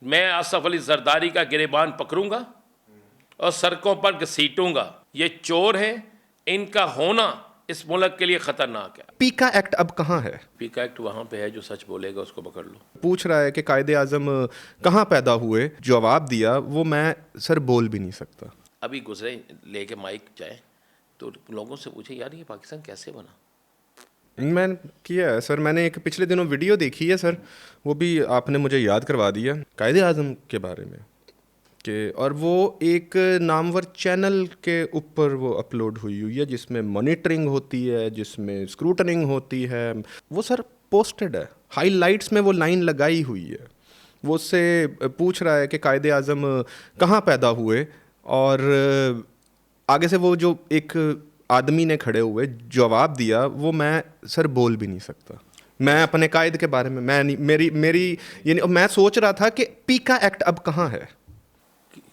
मैं आसफ अली जरदारी का गिरेबान पकड़ूंगा और सड़कों पर घसीटूंगा। ये चोर हैं, इनका होना इस मुल्क के लिए खतरनाक है। पीका एक्ट अब कहाँ है? पीका एक्ट वहां पे है, जो सच बोलेगा उसको पकड़ लो। पूछ रहा है कि कायदे आजम कहाँ पैदा हुए। जवाब दिया वो मैं सर बोल भी नहीं सकता। अभी गुजरे लेके माइक जाए तो लोगों से पूछे, यार ये पाकिस्तान कैसे बना? मैं किया है सर, मैंने एक पिछले दिनों वीडियो देखी है सर, वो भी आपने मुझे याद करवा दिया कायदे आजम के बारे में कि, और वो एक नामवर चैनल के ऊपर वो अपलोड हुई है जिसमें मॉनिटरिंग होती है, जिसमें स्क्रूटनिंग होती है। वो सर पोस्टेड है, हाईलाइट्स में वो लाइन लगाई हुई है। वो उससे पूछ रहा है कि कायदे आजम कहाँ पैदा हुए, और आगे से वो जो एक आदमी ने खड़े हुए जवाब दिया वो मैं सर बोल भी नहीं सकता। मैं अपने कायद के बारे में मैं नहीं, मेरी मेरी ये नहीं, मैं सोच रहा था कि पीका एक्ट अब कहाँ है।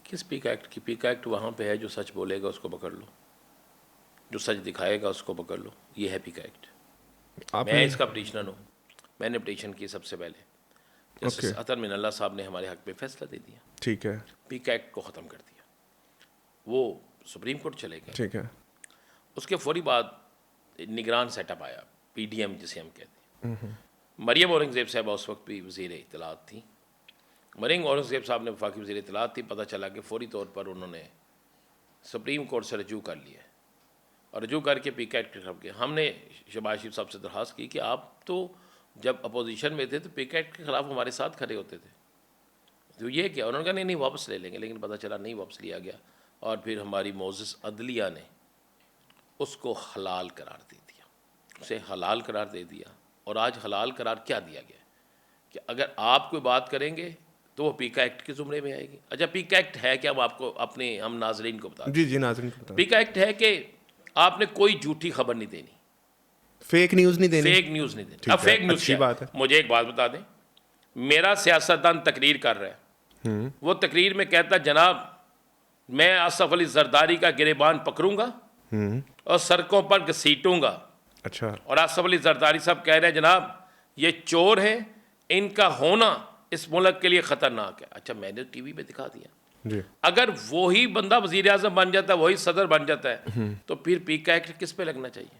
किस पीका एक्ट की? पीका एक्ट वहाँ पे है, जो सच बोलेगा उसको पकड़ लो, जो सच दिखाएगा उसको पकड़ लो। ये है पीका एक्ट। मैं इसका पटिशनर हूँ, मैंने पटिशन की सबसे पहले। जस्टिस अतर मिनल्ला साहब ने हमारे हक में फैसला दे दिया, ठीक है, पीका एक्ट को ख़त्म कर दिया। वो सुप्रीम कोर्ट चले गए, ठीक है। उसके फौरी बाद निगरान सेटअप आया, पीडीएम जिसे हम कहते हैं। मरियम औरंगज़ेब साहब उस वक्त भी वज़ीर इत्तलात थी। मरियम औरंगज़ेब साहब ने वफाकी वज़ीर इत्तलात थी। पता चला कि फौरी तौर पर उन्होंने सुप्रीम कोर्ट से रजू कर लिया, और रजू करके पीका एक्ट खत्म किया। हमने शहबाज शरीफ साहब से दरख्वास्त की कि आप तो जब अपोजिशन में थे तो पीका एक्ट के ख़िलाफ़ हमारे साथ खड़े होते थे, तो ये क्या? उन्होंने कहा नहीं नहीं वापस ले लेंगे, लेकिन पता चला नहीं वापस लिया गया। और फिर हमारी मोअज़्ज़ज़ अदलिया ने उसको हलाल करार दे दिया, उसे हलाल करार दे दिया। और आज हलाल करार क्या दिया गया कि अगर आप कोई बात करेंगे तो वो पीका एक्ट के ज़ुमरे में आएगी। अच्छा, पीका एक्ट है क्या? हम आपको हम नाजरीन को बता दें। जी जी, नाज़रीन को बता। पीका एक्ट है कि आपने कोई झूठी खबर नहीं देनी, फेक न्यूज़ नहीं देनी। फेक न्यूज़ नहीं देनी। ठीक अब है, फेक न्यूज़ अच्छी क्या बात है। मुझे एक बात बता दें, मेरा सियासतदान तकरीर कर रहा है, वो तकरीर में कहता जनाब मैं आसफ अली जरदारी का गिरेबान पकड़ूंगा और सड़कों पर घसीटूंगा। अच्छा, और आसफ अली जरदारी साहब कह रहे हैं जनाब ये चोर हैं, इनका होना इस मुल्क के लिए खतरनाक है। अच्छा, मैंने टीवी पे दिखा दिया। जी। अगर वही बंदा वजीर आजम बन जाता है, वही सदर बन जाता है, तो फिर पीका एक्ट किस पे लगना चाहिए?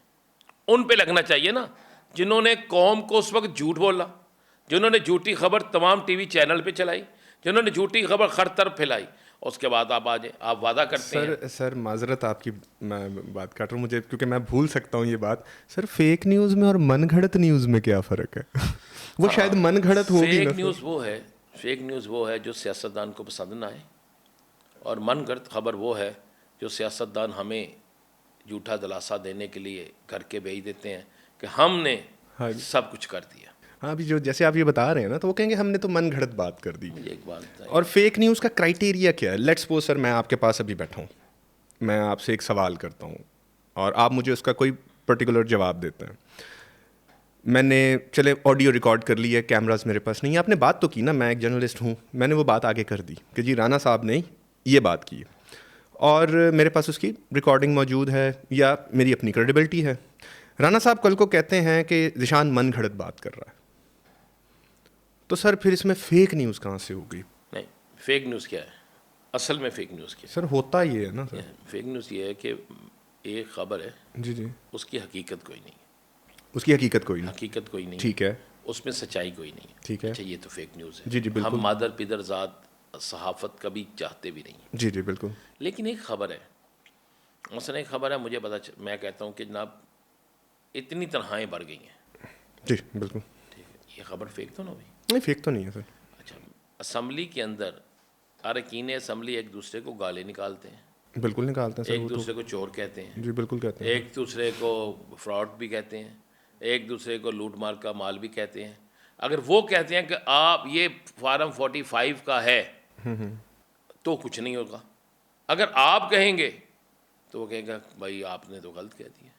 उन पे लगना चाहिए ना जिन्होंने कौम को उस वक्त झूठ बोला, जिन्होंने झूठी खबर तमाम टीवी चैनल पे चलाई, जिन्होंने झूठी खबर हर तरफ फैलाई। उसके बाद आप आ जाए, आप वादा करते हैं। सर माजरत आपकी, मैं बात काट रहा हूँ मुझे, क्योंकि मैं भूल सकता हूँ ये बात। सर फेक न्यूज़ में और मनगढ़ंत न्यूज़ में क्या फ़र्क है? वो शायद मनगढ़ंत होगी फेक ना न्यूज़ सर। वो है, फेक न्यूज़ वो है जो सियासतदान को पसंद ना आए, और मनगढ़ंत खबर वो है जो सियासतदान हमें झूठा दिलासा देने के लिए घर के भेज देते हैं कि हमने हाँ सब कुछ कर दिया। हाँ, अभी जो जैसे आप ये बता रहे हैं ना, तो वो कहेंगे हमने तो मनगढ़ंत बात कर दी। मुझे एक बात बताइए, और फेक न्यूज़ का क्राइटेरिया क्या है? लेट्स सपोज सर मैं आपके पास अभी बैठा हूँ, मैं आपसे एक सवाल करता हूँ और आप मुझे उसका कोई पर्टिकुलर जवाब देते हैं। मैंने चले ऑडियो रिकॉर्ड कर ली है, कैमरास मेरे पास नहीं है, आपने बात तो की ना, मैं एक जर्नलिस्ट हूँ, मैंने वो बात आगे कर दी कि जी राना साहब ने ये बात की, और मेरे पास उसकी रिकॉर्डिंग मौजूद है या मेरी अपनी क्रेडिबिलिटी है। राना साहब कल को कहते हैं कि ज़िशान मनगढ़ंत बात कर रहा है, तो सर फिर इसमें फेक न्यूज़ कहाँ से होगी? नहीं, फेक न्यूज़ क्या है? असल में फेक न्यूज़ क्या सर होता ये है ना सर। है? फेक न्यूज़ ये है कि एक खबर है, जी जी, उसकी हकीकत कोई नहीं है, उसकी हकीकत कोई नहीं। हकीकत कोई नहीं, ठीक है, उसमें सच्चाई कोई नहीं है। ठीक है। अच्छा, ये तो फेक न्यूज़ है। जी जी बिल्कुल। हम मादर पिदर ज़ात सहाफ़त कभी चाहते भी नहीं। जी जी बिल्कुल। लेकिन एक खबर है, मसलन एक खबर है, मुझे मैं कहता हूँ कि जनाब इतनी तनहाएँ बढ़ गई हैं। जी बिल्कुल। ठीक है, ये खबर फेक तो ना हुई? नहीं फेक तो नहीं है सर। अच्छा, असम्बली के अंदर अरकान असम्बली एक दूसरे को गाली निकालते हैं, बिल्कुल निकालते हैं सर, एक वो दूसरे को चोर कहते हैं, तो जी बिल्कुल कहते हैं। एक दूसरे को फ्रॉड भी कहते हैं, एक दूसरे को लूट मार का माल भी कहते हैं। अगर वो कहते हैं कि आप ये फार्म 45 का है तो कुछ नहीं होगा, अगर आप कहेंगे तो वो कहेगा भाई आपने तो गलत कह दिया।